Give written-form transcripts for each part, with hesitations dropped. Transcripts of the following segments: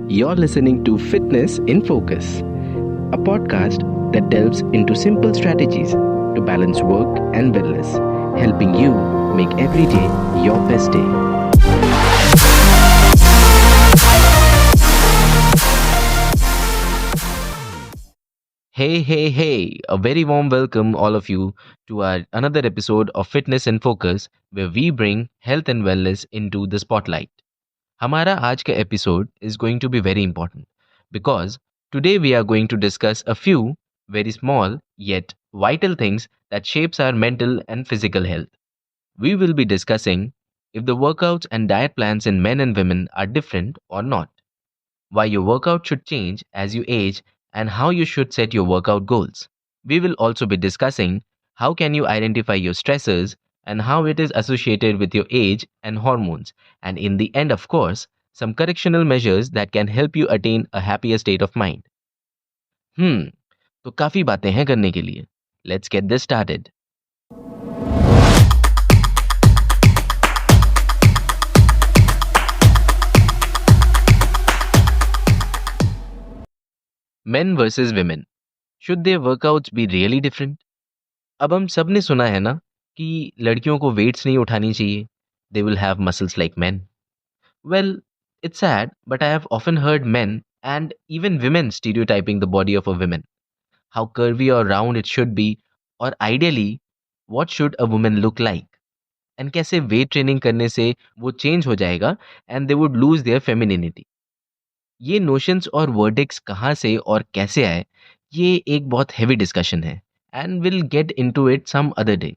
You're listening to Fitness in Focus, a podcast that delves into simple strategies to balance work and wellness, helping you make every day your best day. Hey, a very warm welcome, all of you, to our another episode of Fitness in Focus, where we bring health and wellness into the spotlight. हमारा आज का episode is going to be very important because today we are going to discuss a few very small yet vital things that shapes our mental and physical health. We will be discussing if the workouts and diet plans in men and women are different or not, why your workout should change as you age, and how you should set your workout goals. We will also be discussing how can you identify your stressors and how it is associated with your age and hormones, and in the end of course, some correctional measures that can help you attain a happier state of mind. Hmm, तो काफी बातें हैं करने के लिए. Let's get this started. Men versus women. Should their workouts be really different? अब हम सब ने सुना है ना कि लड़कियों को वेट्स नहीं उठानी चाहिए. They will have muscles like man. Well, it's sad but I have often heard main and even women stereotyping the body of a woman. How curvy or round it should be, और ideally what should a woman look like, and कैसे weight training करने से वो change हो जाएगा and they would lose their femininity. ये notions और verdicts कहाँ से और कैसे आए, ये एक बहुत हेवी डिस्कशन है and will get into it some other day.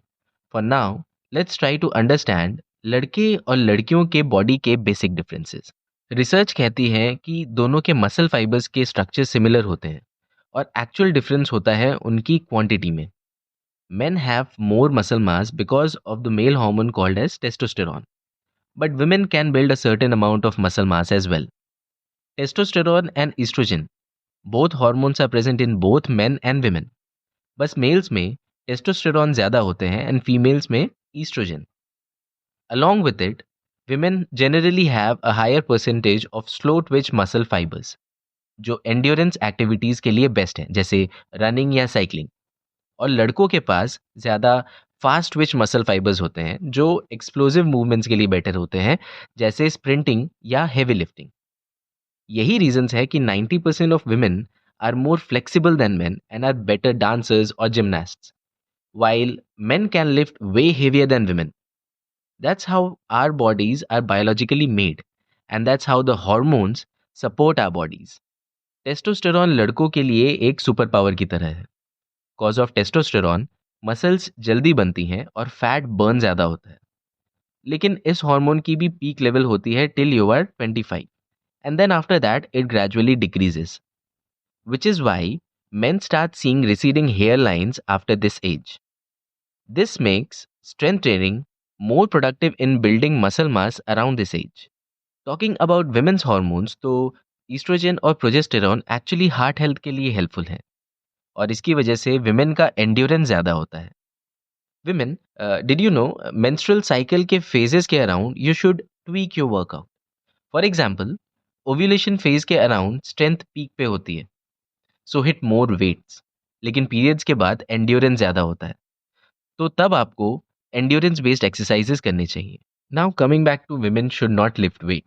For now let's try to understand लड़के और लड़कियों के बॉडी के बेसिक डिफरेंसेस. रिसर्च कहती है कि दोनों के मसल फाइबर्स के स्ट्रक्चर सिमिलर होते हैं और एक्चुअल डिफरेंस होता है उनकी क्वांटिटी में. Men have more muscle mass because of the male hormone called as testosterone, but women can build a certain amount of muscle mass as well. Testosterone and estrogen, both hormones are present in both men and women. बस mails में testosterone ज़्यादा होते हैं and females में oestrogen. Along with it, women generally have a higher percentage of slow twitch muscle fibers, जो endurance activities के लिए best हैं, जैसे रनिंग या साइकिलिंग. और लड़कों के पास ज़्यादा फास्ट ट्विच मसल फाइबर्स होते हैं जो एक्सप्लोसिव मूवमेंट्स के लिए बेटर होते हैं, जैसे स्प्रिंटिंग या हेवी लिफ्टिंग. यही रीजंस है कि 90% of women are more flexible than men and are better dancers और gymnasts, while men can lift way heavier than women. That's how our bodies are biologically made, and that's how the hormones support our bodies. Testosterone लड़कों के लिए एक super power की तरह है. Cause of testosterone muscles जल्दी बनती हैं और फैट बर्न ज़्यादा होता है. लेकिन इस हार्मोन की भी पीक लेवल होती है till you are 25, and then after that it gradually decreases, which is why men start seeing receding hairlines after this age. This makes strength training more productive in building muscle mass around this age. Talking about women's hormones, तो estrogen और progesterone actually heart health के लिए helpful है और इसकी वजह से women का एंड्योरेंस ज़्यादा होता है. Women, did you know, menstrual cycle के फेजेस के around you should tweak your workout. For example, ovulation phase के अराउंड स्ट्रेंथ पीक पे होती है, सो हिट मोर वेट्स. लेकिन पीरियड्स के बाद एंड्योरेंस ज़्यादा होता है, तो तब आपको एंड्योरेंस बेस्ड एक्सरसाइजेस करनी चाहिए. Now coming back to women should not lift weight.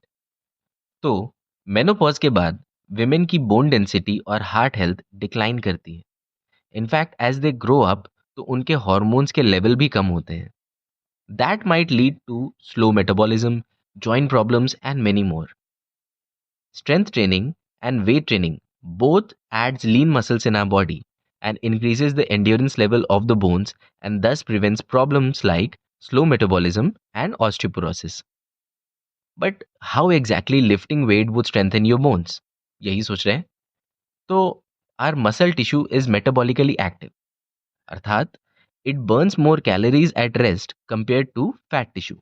तो मेनोपॉज के बाद विमेन की बोन डेंसिटी और हार्ट हेल्थ डिक्लाइन करती है. In fact as they grow up, तो उनके हॉर्मोन्स के लेवल भी कम होते हैं. That might lead to slow metabolism, joint problems and many more. Strength training and weight training both adds lean muscles in our body and increases the endurance level of the bones, and thus prevents problems like slow metabolism and osteoporosis. But how exactly lifting weight would strengthen your bones? यही सोच रहे हैं? तो our muscle tissue is metabolically active, अर्थात it burns more calories at rest compared to fat tissue.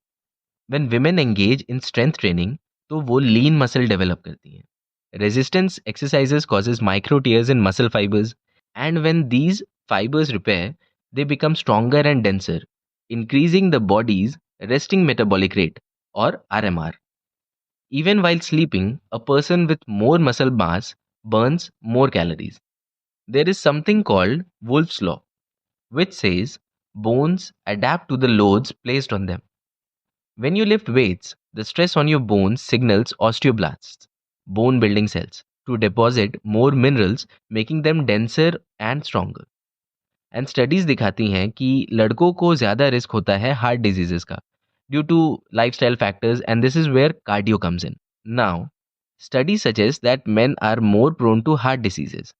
When women engage in strength training, तो वो lean muscle develop करती हैं. Resistance exercises causes micro tears in muscle fibers, and when these fibers repair, they become stronger and denser, increasing the body's resting metabolic rate or RMR. Even while sleeping, a person with more muscle mass burns more calories. There is something called Wolff's Law, which says bones adapt to the loads placed on them. When you lift weights, the stress on your bones signals osteoblasts, bone building cells, to deposit more minerals, making them denser and stronger. And studies दिखाती हैं कि लड़कों को ज़्यादा risk होता है heart diseases का due to lifestyle factors and this is where cardio comes in now study suggest that men are more prone to heart diseases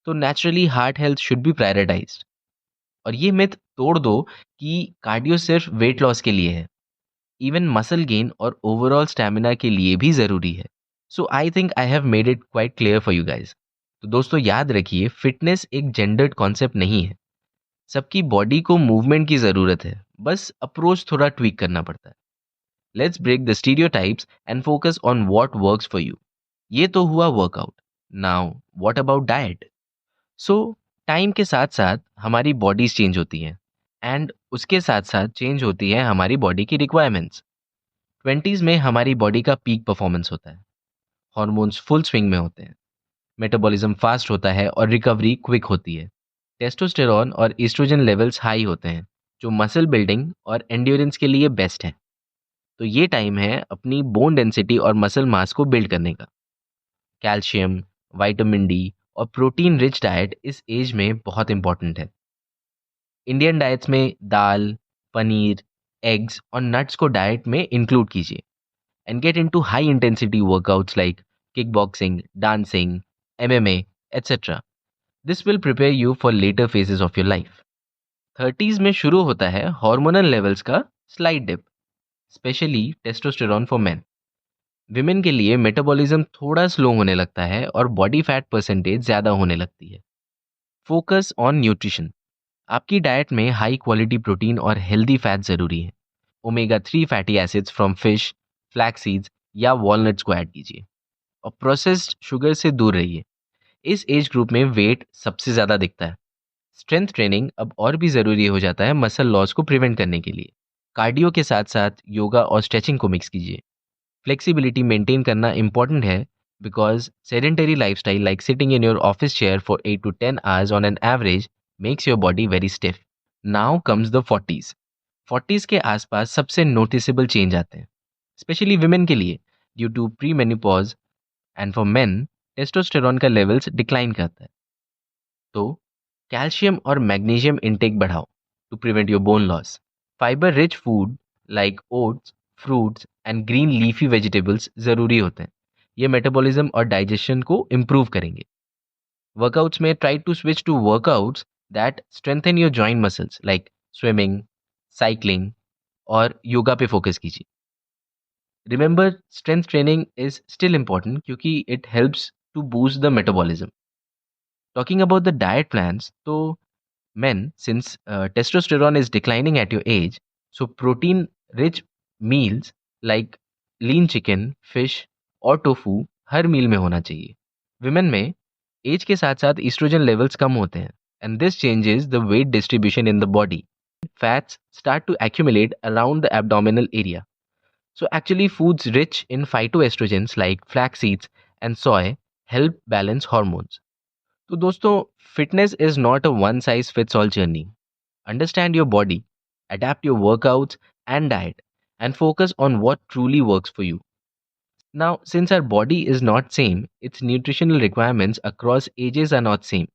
तो naturally heart health should be prioritized और ये myth तोड़ दो कि cardio सिर्फ weight loss के लिए है इवन मसल गेन और ओवरऑल स्टैमिना के लिए भी ज़रूरी है so I think I have made it quite clear for you guys तो दोस्तों याद रखिए फिटनेस एक जेंडर्ड कॉन्सेप्ट नहीं है सबकी बॉडी को मूवमेंट की ज़रूरत है बस अप्रोच थोड़ा ट्वीक करना पड़ता है let's break the stereotypes and focus on what works for you ये तो हुआ workout now what about diet so time के साथ साथ हमारी बॉडीज चेंज होती हैं एंड उसके साथ साथ चेंज होती है हमारी बॉडी की रिक्वायरमेंट्स 20s में हमारी बॉडी का पीक परफॉर्मेंस होता है हॉर्मोन्स फुल स्विंग में होते हैं मेटाबॉलिज्म फास्ट होता है और रिकवरी क्विक होती है टेस्टोस्टेरॉन और एस्ट्रोजन लेवल्स हाई होते हैं जो मसल बिल्डिंग और एंड्योरेंस के लिए बेस्ट है तो ये टाइम है अपनी बोन डेंसिटी और मसल मास को बिल्ड करने का कैल्शियम विटामिन डी और प्रोटीन रिच डाइट इस एज में बहुत इंपॉर्टेंट है इंडियन डाइट्स में दाल पनीर एग्स और नट्स को डाइट में इंक्लूड कीजिए and get into high intensity workouts like kick boxing dancing MMA etcetera this will prepare you for later phases of your life 30s में शुरू होता है हार्मोनल लेवल्स का slide dip especially testosterone for men women के लिए metabolism थोड़ा slow होने लगता है और बॉडी फैट परसेंटेज ज़्यादा होने लगती है फोकस ऑन न्यूट्रिशन आपकी डाइट में हाई क्वालिटी प्रोटीन और हेल्दी फैट ज़रूरी है omega 3 fatty acids from fish flax seeds या वॉलनट्स को ऐड कीजिए और प्रोसेस्ड शुगर से दूर रहिए इस एज ग्रुप में वेट सबसे ज़्यादा दिखता है स्ट्रेंथ ट्रेनिंग अब और भी ज़रूरी हो जाता है मसल लॉस को प्रिवेंट करने के लिए कार्डियो के साथ साथ योगा और स्ट्रेचिंग को मिक्स कीजिए फ्लेक्सिबिलिटी मेंटेन करना इंपॉर्टेंट है because sedentary lifestyle like sitting in your office chair for 8 to 10 hours on an average makes your body very stiff now comes the 40s के आसपास सबसे नोटिसेबल चेंज आते हैं specially women के लिए due to pre menopause and for men testosterone का levels decline करता है तो कैल्शियम और मैग्नीशियम इंटेक बढ़ाओ to prevent your bone loss fibre rich food like oats fruits and green leafy vegetables ज़रूरी होते हैं ये मेटाबॉलिज्म और डाइजेशन को इम्प्रूव करेंगे वर्कआउट्स में try to switch to workouts that strengthen your joint muscles like swimming cycling और योगा पे फोकस कीजिए remember strength training is still important क्योंकि it helps to boost the metabolism talking about the diet plans तो men since testosterone is declining at your age so protein rich meals like lean chicken fish और tofu हर मील में होना चाहिए women में as के साथ साथ ईस्ट्रोजन लेवल्स कम होते हैं and this changes the weight distribution in the body fats start to accumulate around the abdominal area so actually foods rich in phytoestrogens like flax seeds and soy help balance hormones तो दोस्तों fitness is not a one size fits all journey understand your body adapt your workouts and diet and focus on what truly works for you now since our body is not same its nutritional requirements across ages are not same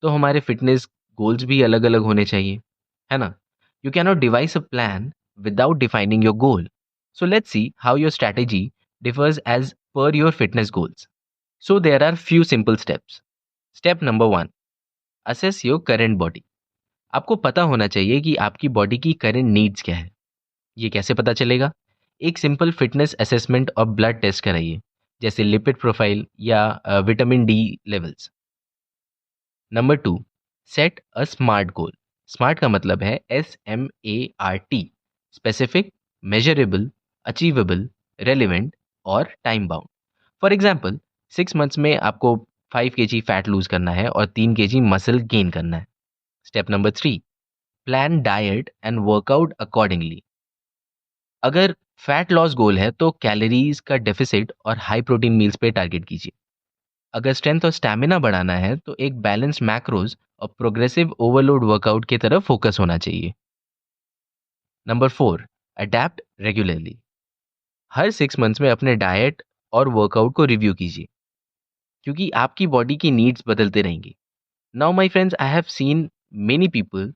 तो हमारे fitness goals भी अलग अलग होने चाहिए है ना you cannot devise a plan without defining your goal so let's see how your strategy differs as per your fitness goals so there are few simple steps step number 1 assess your current body आपको पता होना चाहिए कि आपकी body की current needs क्या है ये कैसे पता चलेगा एक सिंपल फिटनेस असेसमेंट और ब्लड टेस्ट कराइए जैसे लिपिड प्रोफाइल या vitamin D levels number 2 set a smart goal smart का मतलब है SMART specific measurable achievable relevant और time bound for example 6 months में आपको 5 kg फैट लूज करना है और 3 kg मसल गेन करना है step number 3 plan diet and workout accordingly अगर फैट लॉस गोल है तो कैलोरीज का डेफिसिट और हाई प्रोटीन मील्स पे टारगेट कीजिए। अगर स्ट्रेंथ और स्टैमिना बढ़ाना है तो एक बैलेंस मैक्रोज और प्रोग्रेसिव ओवरलोड वर्कआउट की तरफ फोकस होना चाहिए। Number 4, adapt regularly. हर 6 मंथ्स में अपने डाइट और वर्कआउट को रिव्यू कीजिए, क्योंकि आपकी बॉडी की नीड्स बदलते रहेंगी। Now my friends, I have seen many people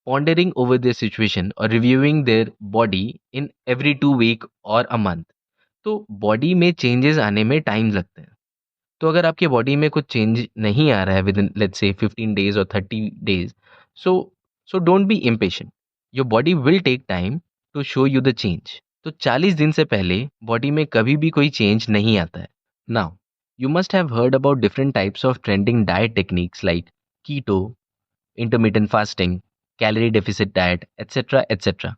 pondering over their situation or reviewing their body in every 2 week or a month। तो बॉडी में चेंजेस आने में टाइम लगता है। तो अगर आपके बॉडी में कुछ चेंज नहीं आ रहा है with in let's say 15 days और 30 days, so so don't be impatient. Your body will take time to show you the change. तो 40 दिन से पहले बॉडी में कभी भी कोई चेंज नहीं आता है। Now you must have heard about different types of trending diet techniques like keto, intermittent fasting, calorie deficit diet, etc. etc.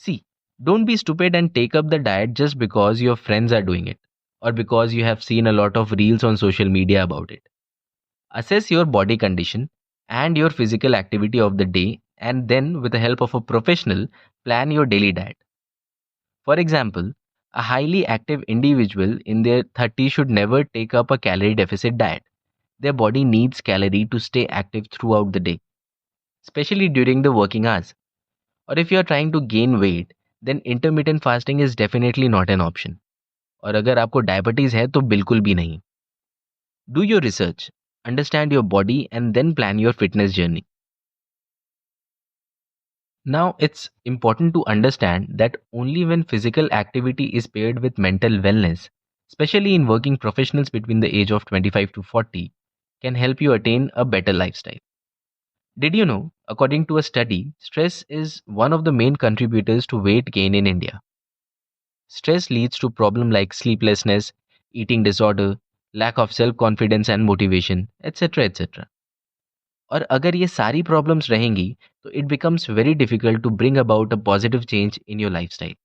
See, don't be stupid and take up the diet just because your friends are doing it or because you have seen a lot of reels on social media about it. Assess your body condition and your physical activity of the day, and then, with the help of a professional, plan your daily diet. For example, a highly active individual in their 30s should never take up a calorie deficit diet. Their body needs calorie to stay active throughout the day, especially during the working hours. Or if you are trying to gain weight, then intermittent fasting is definitely not an option. और अगर आपको diabetes है तो बिल्कुल भी नहीं। Do your research, understand your body and then plan your fitness journey. Now, it's important to understand that only when physical activity is paired with mental wellness, especially in working professionals between the age of 25 to 40, can help you attain a better lifestyle. Did you know, according to a study, stress is one of the main contributors to weight gain in India? Stress leads to problems like sleeplessness, eating disorder, lack of self-confidence and motivation, etc. etc. और अगर ये सारी problems रहेंगी तो it becomes very difficult to bring about a positive change in your lifestyle.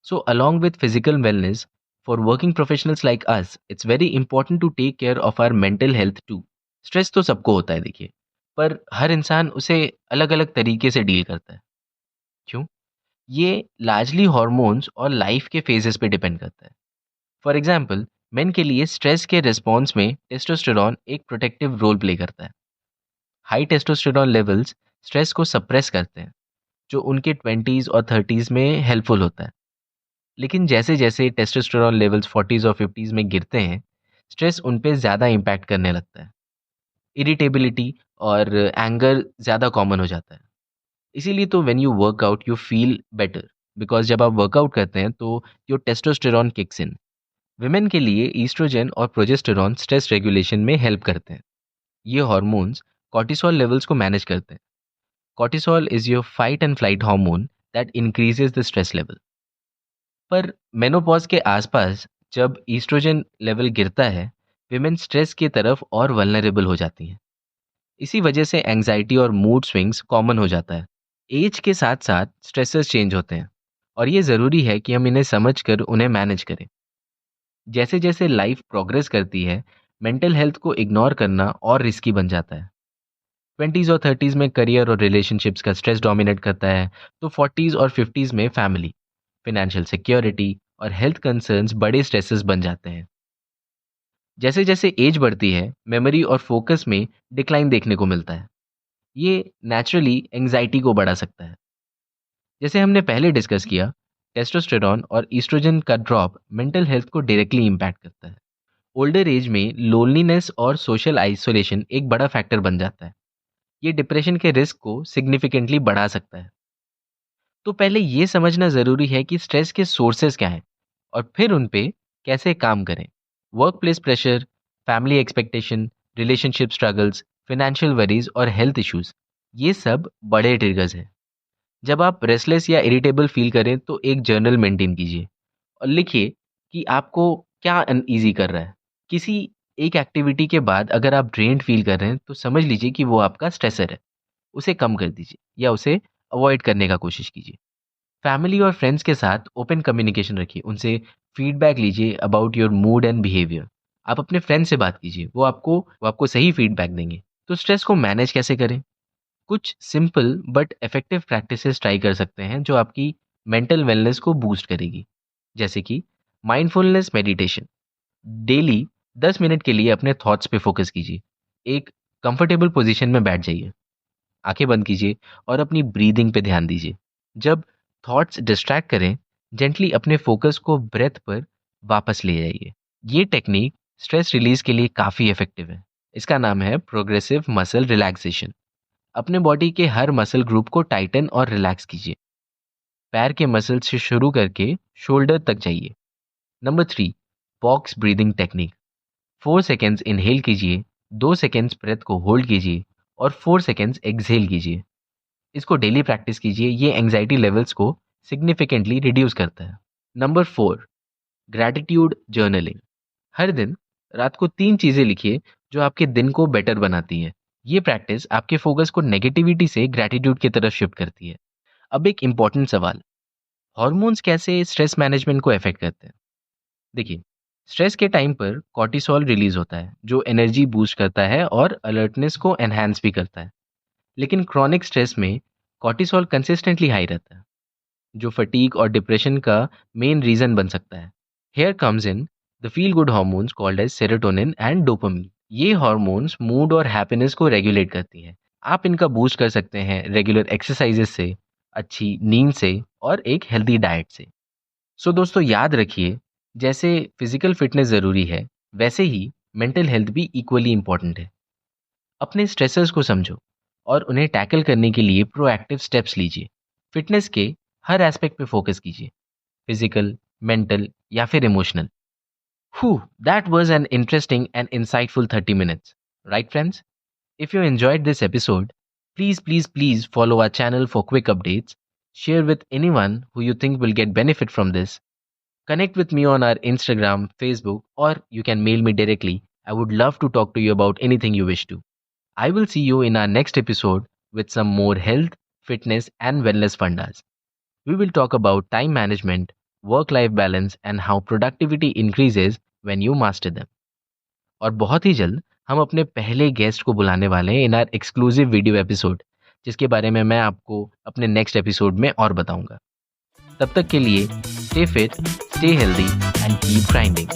So along with physical wellness, for working professionals like us, it's very important to take care of our mental health too. Stress तो सबको होता है देखिए, पर हर इंसान उसे अलग अलग तरीके से डील करता है। क्यों? ये लार्जली हॉर्मोन्स और लाइफ के फेजेस पे डिपेंड करता है। फॉर एग्जाम्पल, मेन के लिए स्ट्रेस के रिस्पॉन्स में टेस्टोस्टेरॉन एक प्रोटेक्टिव रोल प्ले करता है। हाई टेस्टोस्टेरॉन लेवल्स स्ट्रेस को सप्रेस करते हैं, जो उनके 20s और 30s में हेल्पफुल होता है। लेकिन जैसे जैसे टेस्टोस्टेरॉन लेवल्स 40s और 50s में गिरते हैं, स्ट्रेस उन पे ज़्यादा इम्पैक्ट करने लगता है। इरिटेबिलिटी और एंगर ज़्यादा कॉमन हो जाता है। इसीलिए तो when you work out you feel better, because जब आप वर्कआउट करते हैं तो your testosterone kicks in. Women के लिए ईस्ट्रोजन और प्रोजेस्टेरॉन स्ट्रेस रेगुलेशन में हेल्प करते हैं। ये हार्मोन्स कॉर्टिसोल लेवल्स को मैनेज करते हैं। Cortisol is your fight and flight hormone that increases the stress level. पर मेनोपॉज के आसपास जब ईस्ट्रोजन लेवल गिरता है, विमेन स्ट्रेस की तरफ और वल्नरेबल हो जाती हैं। इसी वजह से एंजाइटी और मूड स्विंग्स कॉमन हो जाता है। एज के साथ साथ स्ट्रेसेस चेंज होते हैं, और ये ज़रूरी है कि हम इन्हें समझ कर उन्हें मैनेज करें। जैसे जैसे लाइफ प्रोग्रेस करती है, मेंटल हेल्थ को इग्नोर करना और रिस्की बन जाता है। 20s और 30s में करियर और रिलेशनशिप्स का स्ट्रेस डोमिनेट करता है, तो 40s और 50s में फैमिली, फिनेंशियल सिक्योरिटी और हेल्थ कंसर्न्स बड़े स्ट्रेसेस बन जाते हैं। जैसे जैसे एज बढ़ती है, मेमोरी और फोकस में डिक्लाइन देखने को मिलता है। ये नेचुरली एंजाइटी को बढ़ा सकता है। जैसे हमने पहले डिस्कस किया, टेस्टोस्टेरॉन और ईस्ट्रोजन का ड्रॉप मेंटल हेल्थ को डायरेक्टली इम्पैक्ट करता है। ओल्डर एज में लोनलीनेस और सोशल आइसोलेशन एक बड़ा फैक्टर बन जाता है। ये डिप्रेशन के रिस्क को सिग्निफिकेंटली बढ़ा सकता है। तो पहले ये समझना ज़रूरी है कि स्ट्रेस के सोर्सेज क्या हैं और फिर उन पे कैसे काम करें। Work place pressure, family expectation, relationship struggles, financial worries और हेल्थ इश्यूज, ये सब बड़े ट्रिगर्स हैं। जब आप रेस्टलेस या इरिटेबल फील करें तो एक जर्नल मेंटेन कीजिए और लिखिए कि आपको क्या अनईजी कर रहा है। किसी एक एक्टिविटी के बाद अगर आप ड्रेन्ड फील कर रहे हैं तो समझ लीजिए कि वो आपका स्ट्रेसर है। उसे कम कर दीजिए या उसे अवॉइड करने का कोशिश कीजिए। फैमिली और फ्रेंड्स के साथ ओपन कम्युनिकेशन रखिए, उनसे फीडबैक लीजिए about your mood and behaviour. आप अपने फ्रेंड से बात कीजिए, वो आपको सही फीडबैक देंगे। तो स्ट्रेस को मैनेज कैसे करें? कुछ simple but effective practices try कर सकते हैं जो आपकी मेंटल वेलनेस को बूस्ट करेगी। जैसे कि माइंडफुलनेस मेडिटेशन। डेली 10 मिनट के लिए अपने थॉट्स पे फोकस कीजिए। एक कंफर्टेबल पोजीशन में बैठ जाइए, आंखें बंद कीजिए और अपनी ब्रीदिंग पे ध्यान दीजिए। जब थॉट्स डिस्ट्रैक्ट करें, जेंटली अपने फोकस को ब्रेथ पर वापस ले जाइए। ये टेक्निक स्ट्रेस रिलीज के लिए काफ़ी इफेक्टिव है। इसका नाम है प्रोग्रेसिव मसल रिलैक्सेशन। अपने बॉडी के हर मसल ग्रुप को टाइटन और रिलैक्स कीजिए। पैर के मसल से शुरू करके शोल्डर तक जाइए। Number 3, box breathing technique. 4 seconds inhale कीजिए, 2 सेकेंड्स ब्रेथ को होल्ड कीजिए और 4 सेकेंड्स एक्सहेल कीजिए। इसको डेली प्रैक्टिस कीजिए, ये एंग्जाइटी लेवल्स को सिग्निफिकेंटली रिड्यूस करता है। Number 4, gratitude journaling. हर दिन रात को 3 चीज़ें लिखिए जो आपके दिन को बेटर बनाती हैं। ये प्रैक्टिस आपके फोकस को नेगेटिविटी से ग्रैटिट्यूड की तरफ शिफ्ट करती है। अब एक इम्पॉर्टेंट सवाल, हॉर्मोन्स कैसे स्ट्रेस मैनेजमेंट को अफेक्ट करते हैं? देखिए, स्ट्रेस के टाइम पर कॉर्टिसोल रिलीज होता है जो एनर्जी बूस्ट करता है और अलर्टनेस को एनहांस भी करता है। लेकिन क्रॉनिक स्ट्रेस में कॉर्टिसोल कंसिस्टेंटली हाई रहता है, जो फटीग और डिप्रेशन का मेन रीजन बन सकता है। Here comes in the feel good hormones called as serotonin and dopamine. ये हार्मोन्स मूड और हैप्पीनेस को रेगुलेट करती हैं। आप इनका बूस्ट कर सकते हैं रेगुलर एक्सरसाइजेस से, अच्छी नींद से और एक हेल्दी डाइट से। सो दोस्तों याद रखिए, जैसे फिजिकल फिटनेस ज़रूरी है, वैसे ही मेंटल हेल्थ भी इक्वली इम्पॉर्टेंट है। अपने स्ट्रेसर्स को समझो और उन्हें टैकल करने के लिए प्रोएक्टिव स्टेप्स लीजिए। फिटनेस के हर एस्पेक्ट पे फोकस कीजिए, फिजिकल, मेंटल या फिर emotional. That was an interesting and insightful 30 minutes. Right, friends? If you enjoyed this episode, please follow our channel for quick updates. Share with anyone who you think will get benefit from this. Connect with me on our Instagram, Facebook, or you can mail me directly. I would love to talk to you about anything you wish to. I will see you in our next episode with some more health, fitness, and wellness fundas. We will talk about time management, work life balance, and how productivity increases when you master them. और बहुत ही जल्द हम अपने पहले guest को बुलाने वाले हैं इन आर एक्सक्लूसिव वीडियो एपिसोड, जिसके बारे में मैं आपको अपने नेक्स्ट एपिसोड में और बताऊंगा। तब तक के लिए stay fit, stay healthy and keep grinding.